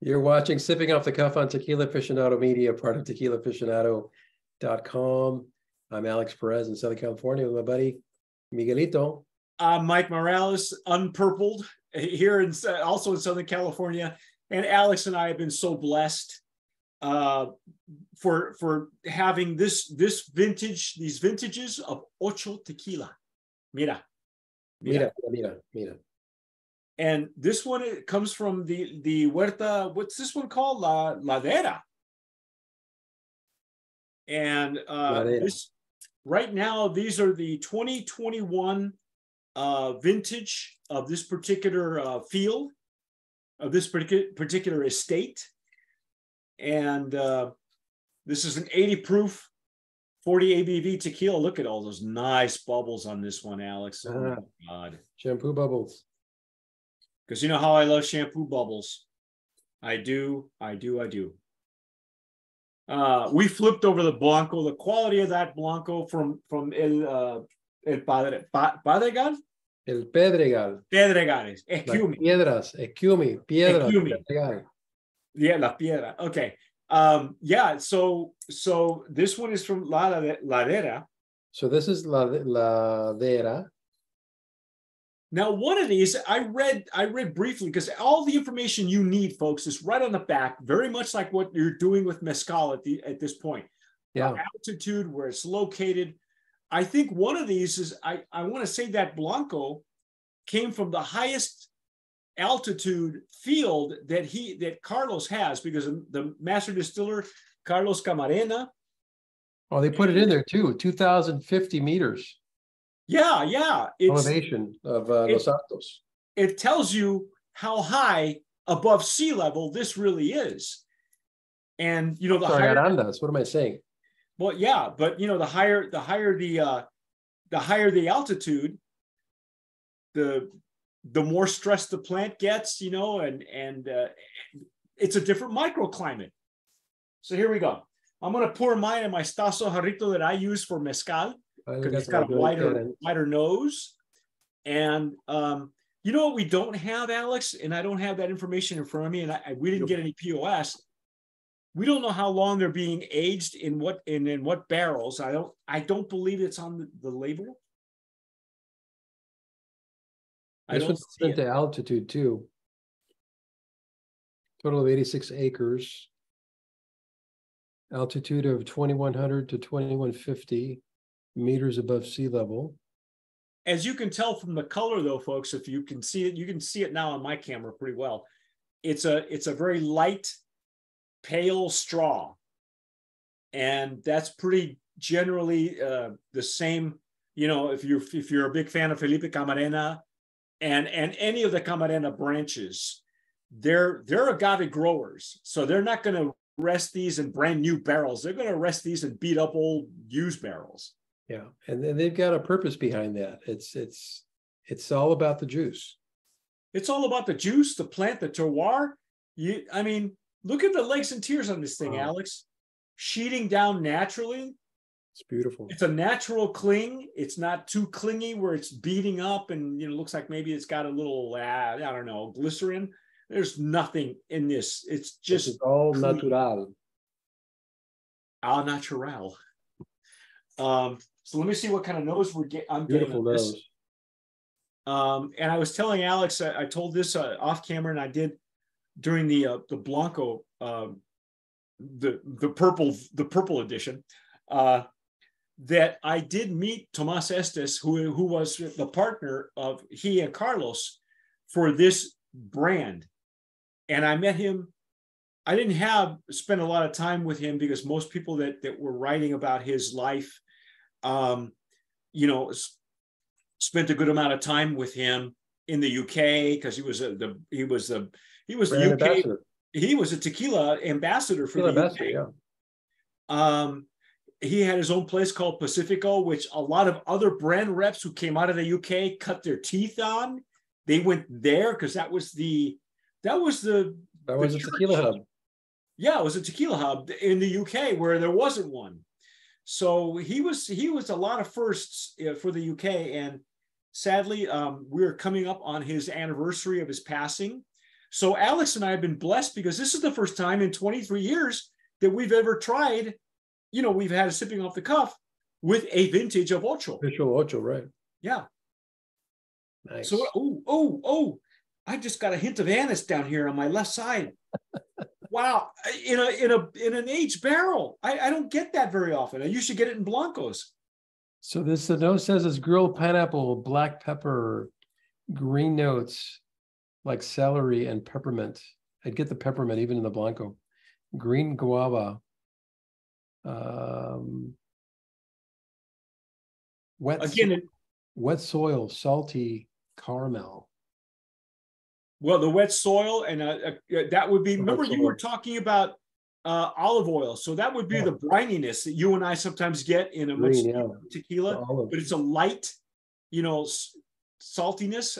You're watching Sipping Off the Cuff on Tequila Aficionado Media, part of tequilaaficionado.com. I'm Alex Perez in Southern California with my buddy Miguelito. I'm Mike Morales, unpurpled, here also in Southern California. And Alex and I have been so blessed for having these vintages of Ocho Tequila. Mira. And this one, it comes from the Huerta. What's this one called? Ladera. And this right now, these are the 2021 vintage of this particular field, of this particular estate. And this is an 80 proof, 40 ABV tequila. Look at all those nice bubbles on this one, Alex. Oh my God. Shampoo bubbles. Because you know how I love shampoo bubbles. I do. We flipped over the Blanco. The quality of that Blanco from El Pedregal? El Pedregal. Pedregales. Ecume. Piedras. Ecume. Piedras. Ecume. Yeah, La Piedra. Okay. Yeah, so this one is from Ladera. So this is Ladera. Now, one of these I read briefly, because all the information you need, folks, is right on the back, very much like what you're doing with mezcal at this point. Yeah. Altitude, where it's located. I think one of these is I want to say that Blanco came from the highest altitude field that Carlos has, because the master distiller Carlos Camarena. Oh, they put it in there too. 2,050 meters. Yeah. Elevation of Los Altos. It tells you how high above sea level this really is. And you know, the higher Arandas, what am I saying? Well, yeah, but you know, the higher the altitude, the more stressed the plant gets, you know, and it's a different microclimate. So here we go. I'm going to pour mine in my Stasso Jarrito that I use for mezcal, because it's got a wider nose. And you know what we don't have, Alex, and I don't have that information in front of me, and we didn't get any POS. We don't know how long they're being aged in what barrels. I don't believe it's on the label. This one's sent to altitude too. Total of 86 acres. Altitude of 2,100 to 2,150 meters above sea level. As you can tell from the color, though, folks, if you can see it, you can see it now on my camera pretty well. It's a very light, pale straw, and that's pretty generally the same. You know, if you're a big fan of Felipe Camarena and any of the Camarena branches, they're agave growers, so they're not going to rest these in brand new barrels. They're going to rest these in beat up old used barrels. Yeah, and then they've got a purpose behind that. It's all about the juice. It's all about the juice, the plant, the terroir. I mean, look at the legs and tears on this thing, Alex. Sheeting down naturally. It's beautiful. It's a natural cling. It's not too clingy where it's beating up and, you know, looks like maybe it's got a little, I don't know, glycerin. There's nothing in this. It's just all clean. Natural. Au natural. So let me see what kind of nose I'm getting on this. And I was telling Alex, I told this off camera, and I did during the Blanco, the purple edition, that I did meet Tomas Estes, who was the partner of he and Carlos for this brand. And I met him. I didn't spend a lot of time with him, because most people that were writing about his life, you know, spent a good amount of time with him in the UK, because he was the UK ambassador. He was a tequila ambassador for the UK. Yeah. He had his own place called Pacifico, which a lot of other brand reps who came out of the UK cut their teeth on. They went there because that was a tequila hub. Yeah, it was a tequila hub in the UK where there wasn't one. So he was a lot of firsts for the UK, and sadly, we're coming up on his anniversary of his passing. So Alex and I have been blessed because this is the first time in 23 years that we've ever tried, we've had a sipping off the cuff with a vintage of Ocho. Official Ocho, right? Yeah. Nice. So, I just got a hint of anise down here on my left side. Wow. In an aged barrel. I don't get that very often. I usually get it in Blancos. So the note says it's grilled pineapple, black pepper, green notes like celery and peppermint. I'd get the peppermint even in the Blanco. Green guava. Wet soil, salty caramel. Well, the wet soil, and that would be, remember you were talking about olive oil. So that would be the brininess that you and I sometimes get in a much tequila, but it's a light, saltiness.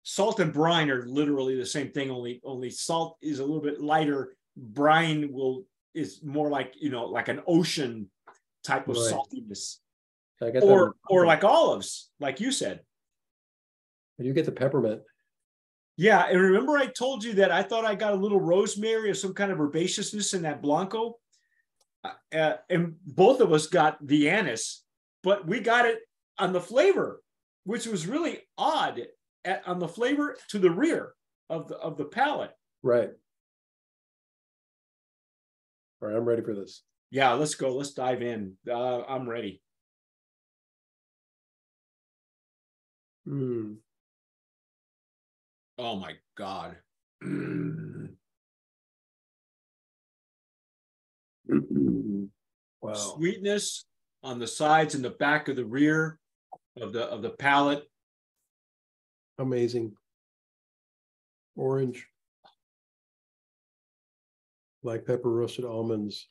Salt and brine are literally the same thing, only salt is a little bit lighter. Brine is more like, like an ocean type of saltiness. Or like olives, like you said. You get the peppermint. Yeah, and remember I told you that I thought I got a little rosemary or some kind of herbaceousness in that Blanco? And both of us got the anise, but we got it on the flavor, which was really odd, on the flavor to the rear of the palate. Right. All right, I'm ready for this. Yeah, let's go. Let's dive in. I'm ready. Oh my God. Wow. Sweetness on the sides and the back of the rear of the palate. Amazing. Orange. Black pepper, roasted almonds.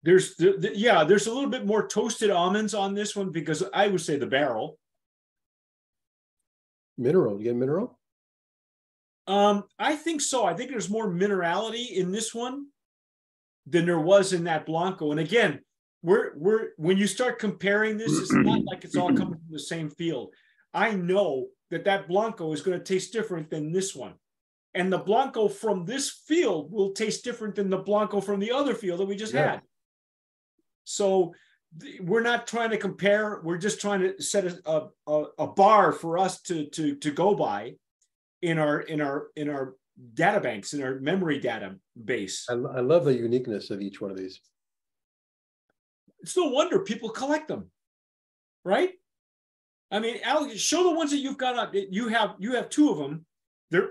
There's a little bit more toasted almonds on this one because I would say the barrel. Mineral. You get mineral? I think so. I think there's more minerality in this one than there was in that Blanco. And again, we're when you start comparing this, it's not like it's all coming from the same field. I know that Blanco is going to taste different than this one. And the Blanco from this field will taste different than the Blanco from the other field that we just had. So we're not trying to compare. We're just trying to set a bar for us to go by in our data banks, in our memory database. I love the uniqueness of each one of these. It's no wonder people collect them, right? I mean, Alex, show the ones that you've got up. You have two of them.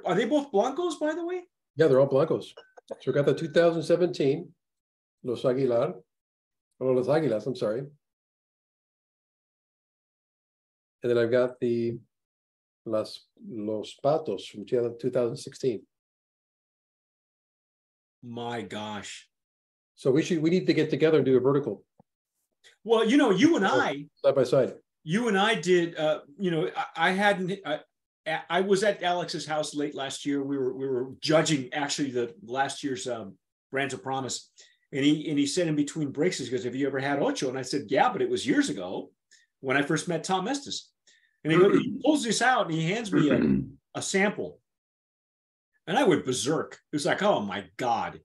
Are they both Blancos, by the way? Yeah, they're all Blancos. So we got the 2017 Los Aguilas, I'm sorry. And then I've got the Los Patos from 2016. My gosh. So we need to get together and do a vertical. Well, you and I side by side. You and I did. I was at Alex's house late last year. We were judging actually the last year's Brands of Promise, and he said in between breaks, he goes, "Have you ever had Ocho?" And I said, "Yeah, but it was years ago when I first met Tom Estes." And he pulls this out and he hands me a sample, and I went berserk. It was like, oh my God,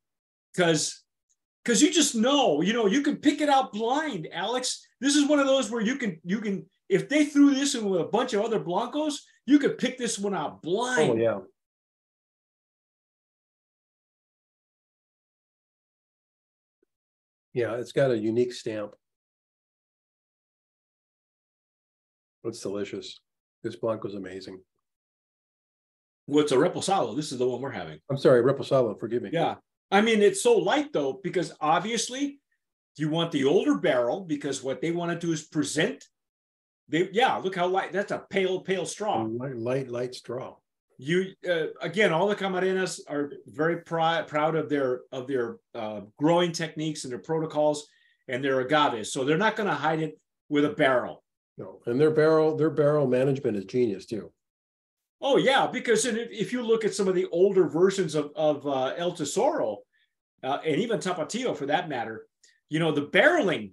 because you just know, you can pick it out blind, Alex. This is one of those where you can, if they threw this in with a bunch of other Blancos, you could pick this one out blind. Oh, yeah. Yeah, it's got a unique stamp. It's delicious. This Blanco's amazing. Well, it's a Reposado. This is the one we're having. I'm sorry, Reposado, forgive me. Yeah. I mean, it's so light, though, because obviously you want the older barrel, because what they want to do is present. Look how light. That's a pale straw. Light straw. Again, all the Camarenas are very proud of their growing techniques and their protocols and their agaves. So they're not going to hide it with a barrel. No, and their barrel management is genius too. Oh yeah, because if you look at some of the older versions of El Tesoro, and even Tapatio for that matter, the barreling,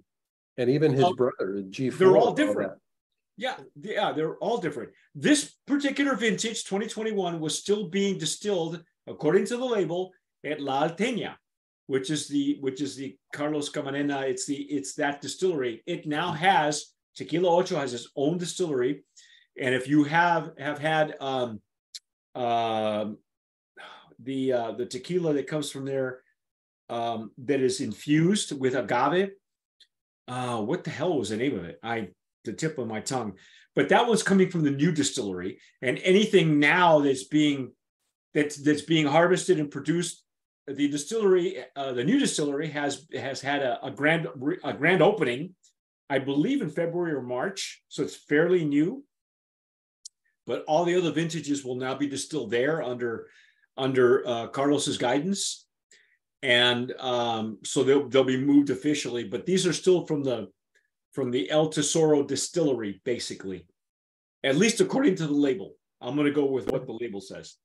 and even his brother G4, they're all different. Yeah, they're all different. This particular vintage, 2021, was still being distilled according to the label at La Alteña, which is the Carlos Camarena. It's that distillery. It now has Tequila Ocho has its own distillery, and if you have had the tequila that comes from there that is infused with agave. What the hell was the name of it? The tip of my tongue. But that one's coming from the new distillery, and anything now that's being harvested and produced, the distillery, the new distillery has had a grand opening, I believe in February or March, so it's fairly new. But all the other vintages will now be distilled there under Carlos's guidance, and so they'll be moved officially. But these are still from the El Tesoro distillery, basically, at least according to the label. I'm going to go with what the label says.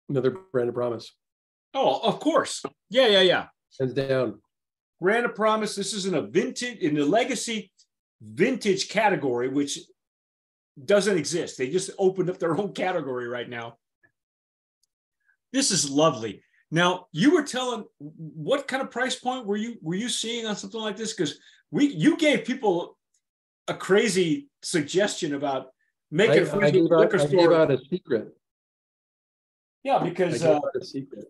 Another brand of promise. Oh, of course. Yeah. Hands down. Brand of promise. This is in the legacy vintage category, which doesn't exist. They just opened up their own category right now. This is lovely. Now, you were telling, what kind of price point were you seeing on something like this? Because you gave people a crazy suggestion about making I gave out a secret. Yeah, because I gave out a secret.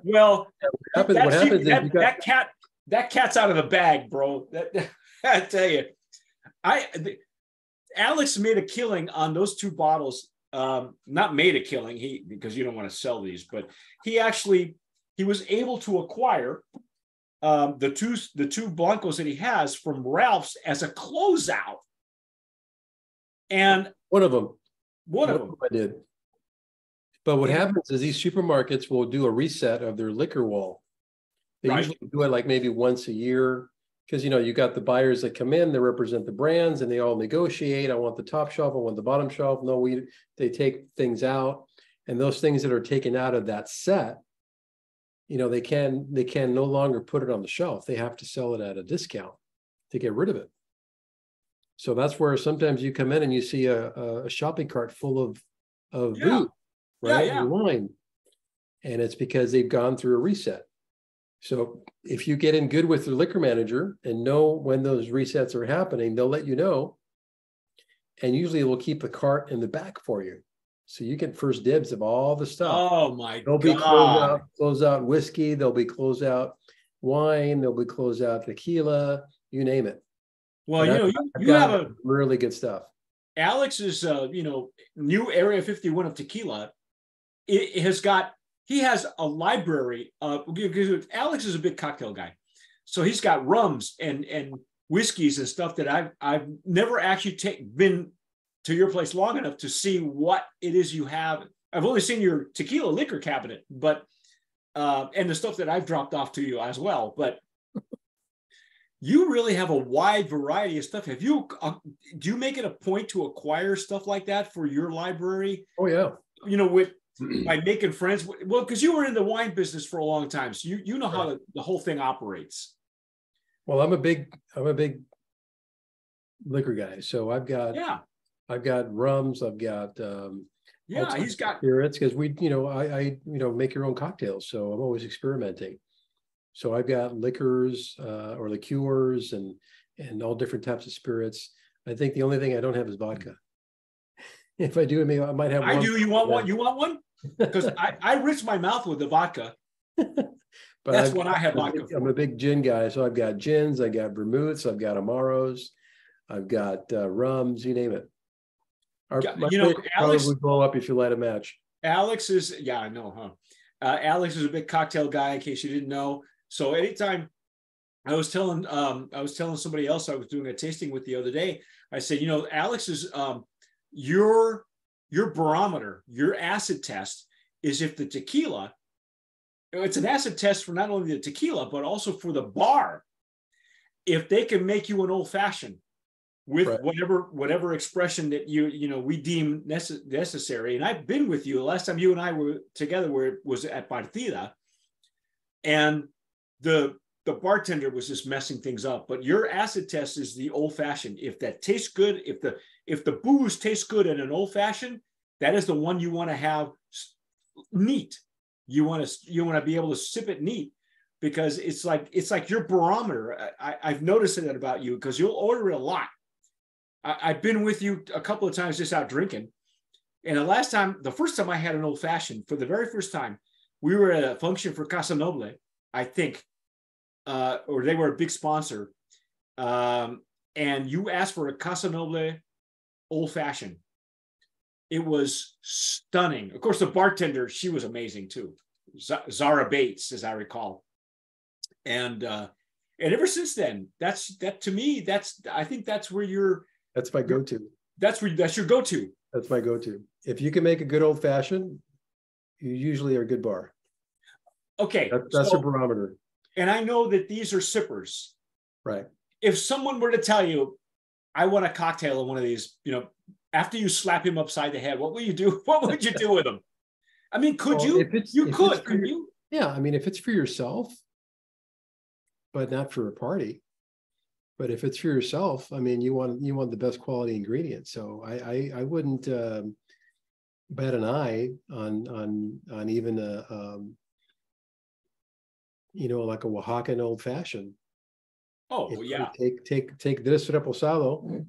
Well, what happens is that cat's out of the bag, bro. I tell you, Alex made a killing on those two bottles. Not made a killing, because you don't want to sell these, but he was able to acquire the two Blancos that he has from Ralph's as a closeout. And one of them I did. But what happens is these supermarkets will do a reset of their liquor wall. They usually do it like maybe once a year, because you got the buyers that come in, they represent the brands, and they all negotiate. I want the top shelf, I want the bottom shelf. No, they take things out, and those things that are taken out of that set, they can no longer put it on the shelf. They have to sell it at a discount to get rid of it. So that's where sometimes you come in and you see a shopping cart full of booze, right? Yeah. Wine, and it's because they've gone through a reset. So if you get in good with the liquor manager and know when those resets are happening, they'll let you know. And usually we'll keep the cart in the back for you. So you get first dibs of all the stuff. Oh my God. There'll be closeout whiskey, there'll be closeout wine, there'll be closeout tequila, you name it. Well, you have a really good stuff. Alex's new Area 51 of tequila. He has a library. Alex is a big cocktail guy, so he's got rums and whiskeys and stuff that I've never actually been to your place long enough to see what it is you have. I've only seen your tequila liquor cabinet, but and the stuff that I've dropped off to you as well. But you really have a wide variety of stuff. Do you make it a point to acquire stuff like that for your library? Oh yeah. By making friends, well, because you were in the wine business for a long time, so you know how the whole thing operates. Well, I'm a big liquor guy, so I've got rums, I've got he's got spirits, because I make your own cocktails, so I'm always experimenting. So I've got liquors or liqueurs and all different types of spirits. I think the only thing I don't have is vodka. If I do, maybe I might have one. I do. You want one? You want one? Because I rinse my mouth with the vodka. But that's what I have vodka for. I'm a big gin guy, so I've got gins, I got vermouths, I've got amaros, I've got rums, you name it. Alex would blow up if you light a match. Alex is, I know, huh? Alex is a big cocktail guy, in case you didn't know. So anytime I was telling somebody else I was doing a tasting with the other day, I said, Alex is your barometer, your acid test is if the tequila, it's an acid test for not only the tequila, but also for the bar. If they can make you an old fashioned with whatever expression that we deem necessary. And I've been with you. The last time you and I were together was at Partida. And the the bartender was just messing things up. But your acid test is the old fashioned. If that tastes good, if the booze tastes good in an old fashioned, that is the one you want to have neat. You want to be able to sip it neat, because it's like your barometer. I've noticed that about you, because you'll order it a lot. I've been with you a couple of times just out drinking. And the first time I had an old fashioned, for the very first time, we were at a function for Casa Noble, I think, or they were a big sponsor. And you asked for a Casa Noble old fashioned. It was stunning. Of course, the bartender, she was amazing too. Zara Bates, as I recall. And ever since then, to me, I think that's where that's my go-to. That's your go-to. That's my go-to. If you can make a good old fashioned, you usually are a good bar. Okay. That's a barometer. And I know that these are sippers. Right. If someone were to tell you, I want a cocktail of one of these, after you slap him upside the head, what will you do? What would you do with him? I mean, could you? You could, couldn't you? Yeah. I mean, if it's for yourself, but not for a party. But if it's for yourself, I mean, you want the best quality ingredients. So I wouldn't bat an eye on even like a Oaxacan old fashioned. Oh, yeah. Take this reposado,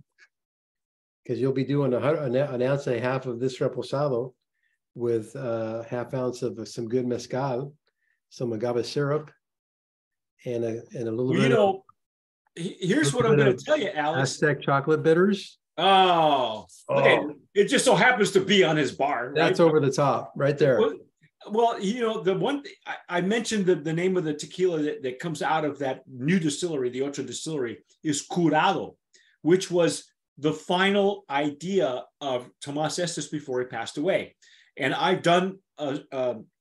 because you'll be doing an ounce and a half of this reposado with half ounce of some good mezcal, some agave syrup, and a little bit. Here's what I'm going to tell you, Alex. Aztec chocolate bitters. Oh, okay. It just so happens to be on his bar. That's right? Over the top, right there. Well, the one I mentioned the name of the tequila that comes out of that new distillery, the Ocho distillery, is Curado, which was the final idea of Tomás Estes before he passed away. And I've done,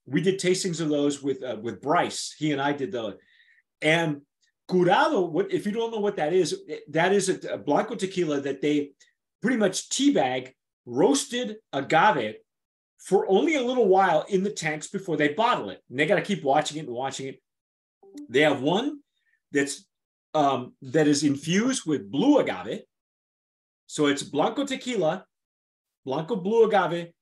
we did tastings of those with Bryce. He and I did those. And Curado, if you don't know what that is a Blanco tequila that they pretty much teabag roasted agave for only a little while in the tanks before they bottle it. And they got to keep watching it. They have one that is infused with blue agave. So it's Blanco tequila, Blanco blue agave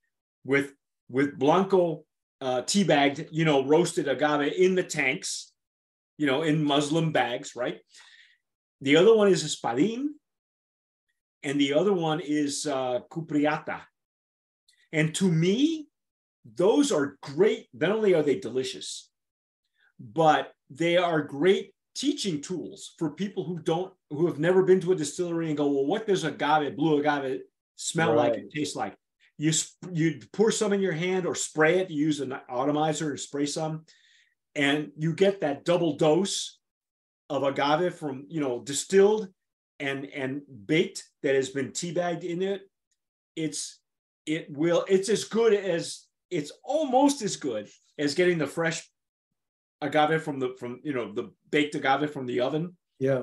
with Blanco teabagged, roasted agave in the tanks, in Muslim bags, right? The other one is Espadín, and the other one is Cupriata. And to me, those are great. Not only are they delicious, but they are great teaching tools for people who have never been to a distillery and go, well, what does blue agave smell like and taste like? You pour some in your hand or spray it. You use an atomizer and spray some, and you get that double dose of agave from, distilled and baked that has been teabagged in it. It's almost as good as getting the fresh agave from the baked agave from the oven. Yeah.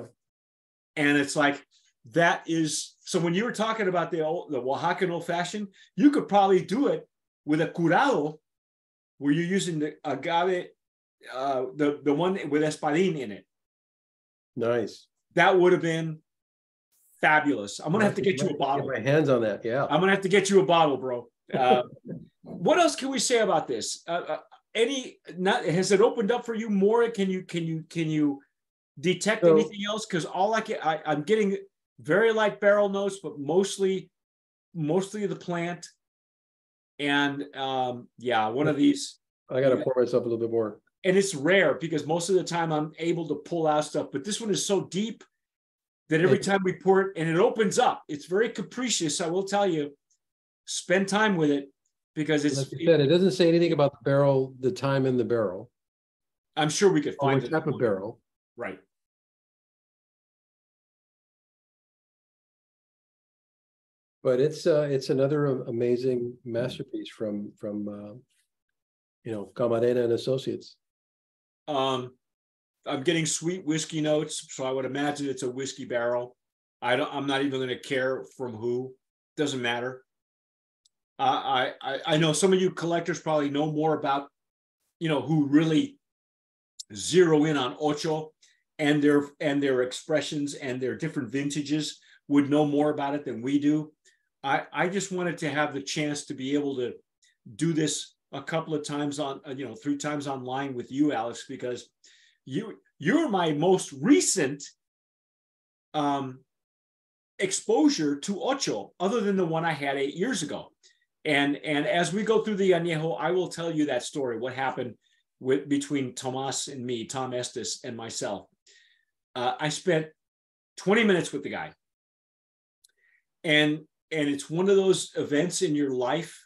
And it's like, that is, so when you were talking about the Oaxacan old fashioned, you could probably do it with a curado where you're using the agave, the one with espadín in it. Nice. That would have been fabulous. I'm gonna have to get you a bottle. Get my hands on that. Yeah. I'm gonna have to get you a bottle, bro. What else can we say about this? Has it opened up for you more? Can you detect anything else? Because I'm getting very light barrel notes, but mostly the plant. And one of these. I gotta pour myself a little bit more. And it's rare because most of the time I'm able to pull out stuff, but this one is so deep that every time we pour it and it opens up, it's very capricious. I will tell you, spend time with it because it's. Like you said, it doesn't say anything about the barrel, the time in the barrel. I'm sure we could find what type of barrel. Right. But it's another amazing masterpiece from Camarena and Associates. I'm getting sweet whiskey notes, so I would imagine it's a whiskey barrel. I'm not even going to care from who. Doesn't matter. I know some of you collectors probably know more about, who really zero in on Ocho and their expressions and their different vintages would know more about it than we do. I just wanted to have the chance to be able to do this a couple of times on, 3 times online with you, Alex, because you're my most recent exposure to Ocho, other than the one I had 8 years ago. And as we go through the añejo, I will tell you that story, what happened between Tomas and me, Tom Estes and myself. I spent 20 minutes with the guy. And it's one of those events in your life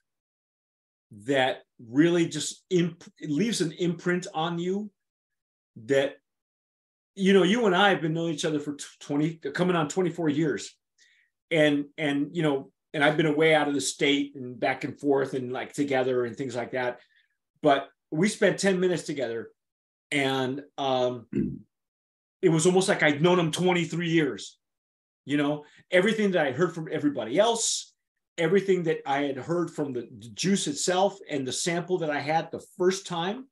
that really just it leaves an imprint on you that, you and I have been knowing each other for coming on 24 years. And I've been away out of the state and back and forth and like together and things like that. But we spent 10 minutes together, and it was almost like I'd known him 23 years. Everything that I heard from everybody else, everything that I had heard from the juice itself, and the sample that I had the first time.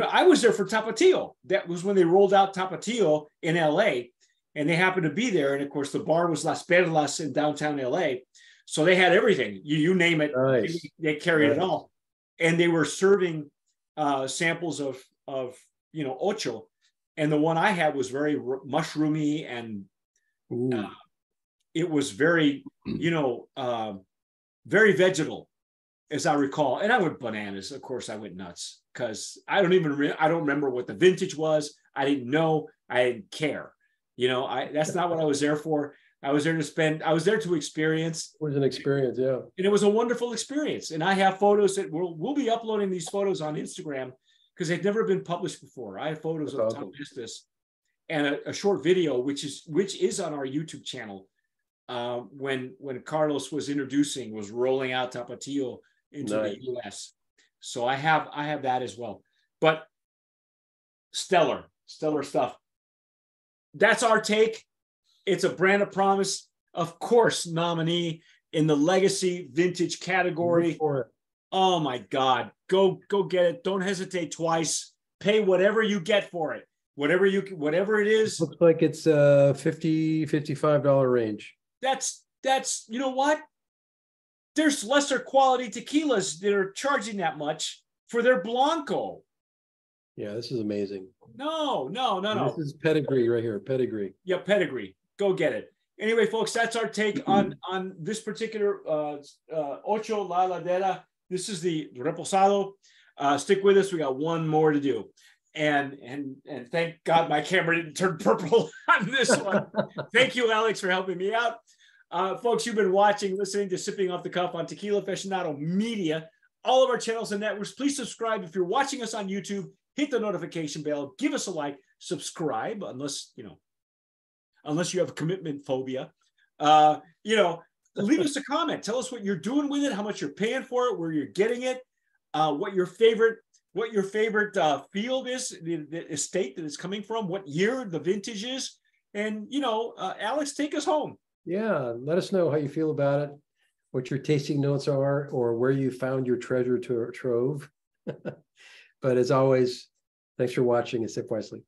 I was there for Tapatio. That was when they rolled out Tapatio in LA, and they happened to be there. And of course, the bar was Las Perlas in downtown LA. So they had everything. You name it, nice. They carried it all. And they were serving samples of Ocho. And the one I had was very mushroomy, and it was very, very vegetal, as I recall. And I went bananas. Of course, I went nuts because I don't remember what the vintage was. I didn't know. I didn't care. That's not what I was there for. I was there to experience. It was an experience, yeah. And it was a wonderful experience. And I have photos that we'll be uploading these photos on Instagram because they've never been published before. I have photos of Tom Estes and a short video, which is on our YouTube channel. When Carlos was rolling out Tapatio into the US. So I have that as well. But stellar stuff. That's our take. It's a brand of promise, of course, nominee in the legacy vintage category. Oh my God. Go get it. Don't hesitate twice. Pay whatever you get for it. Whatever it is. Looks like it's $50-$55 range. That's you know what? There's lesser quality tequilas that are charging that much for their Blanco. Yeah, this is amazing. No. This is pedigree right here. Pedigree. Yeah, pedigree. Go get it. Anyway, folks, that's our take on this particular Ocho La Ladera. This is the Reposado. Stick with us. We got one more to do. And thank God my camera didn't turn purple on this one. Thank you, Alex, for helping me out. Folks, you've been listening to Sipping Off the Cuff on Tequila Aficionado Media. All of our channels and networks. Please subscribe. If you're watching us on YouTube, hit the notification bell. Give us a like. Subscribe, unless you have commitment phobia. Leave us a comment. Tell us what you're doing with it, how much you're paying for it, where you're getting it, what your favorite field is, the estate that it's coming from, what year the vintage is, and Alex, take us home. Yeah, let us know how you feel about it, what your tasting notes are, or where you found your treasure trove. But as always, thanks for watching and sip wisely.